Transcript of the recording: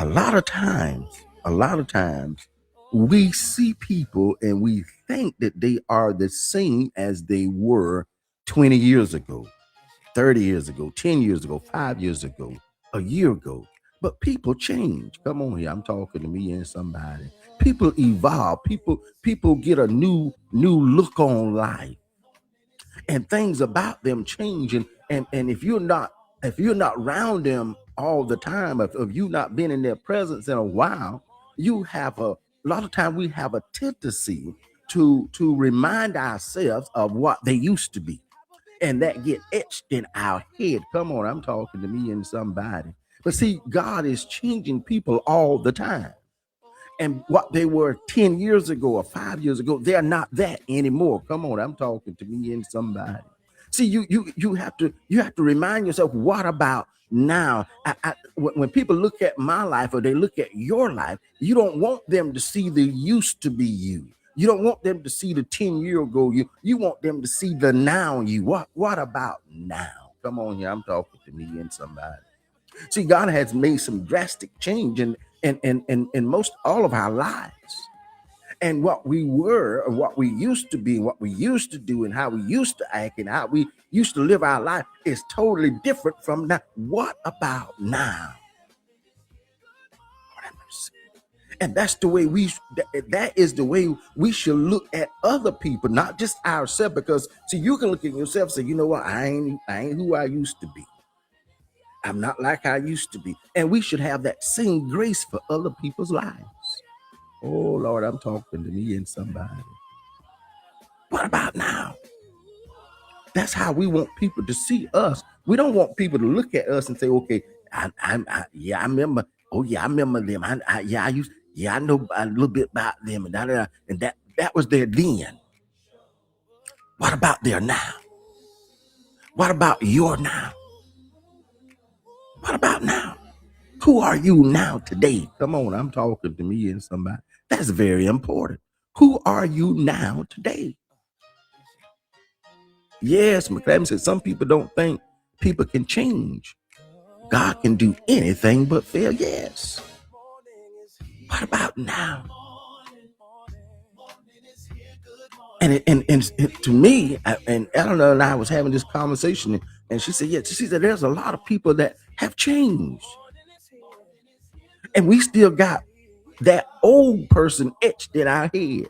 a lot of times, we see people and we think that they are the same as they were 20 years ago, 30 years ago, 10 years ago, 5 years ago, a year ago. But people change. Come on here. I'm talking to me and somebody. People evolve. People get a new look on life, and things about them change. And if you're not around them all the time, if you not been in their presence in a while, you have a lot of time we have a tendency to remind ourselves of what they used to be, and that get etched in our head. Come on, I'm talking to me and somebody. But see, God is changing people all the time. And what they were 10 years ago or 5 years ago, they're not that anymore. Come on, I'm talking to me and somebody. See, you have to remind yourself, what about now? When people look at my life or they look at your life, you don't want them to see the used to be you. You don't want them to see the 10 year ago you. You want them to see the now you. What about now? Come on here, I'm talking to me and somebody. See, God has made some drastic change in most all of our lives. And what we were, and what we used to be, and what we used to do, and how we used to act, and how we used to live our life is totally different from now. What about now? Lord have mercy. And that's the way that is the way we should look at other people, not just ourselves. Because see, you can look at yourself and say, you know what, I ain't who I used to be. I'm not like I used to be. And we should have that same grace for other people's lives. Oh, Lord, I'm talking to me and somebody. What about now? That's how we want people to see us. We don't want people to look at us and say, okay, yeah, I remember. Oh, yeah, I remember them. Yeah, I know a little bit about them. And, and that was their then. What about their now? What about your now? What about now? Who are you now today? Come on, I'm talking to me and somebody. That's very important. Who are you now today? Yes, McLaren said some people don't think people can change. God can do anything but fail. Yes. What about now? And to me, and Eleanor and I was having this conversation, and she said, yeah, she said there's a lot of people that have changed. And we still got that old person etched in our head.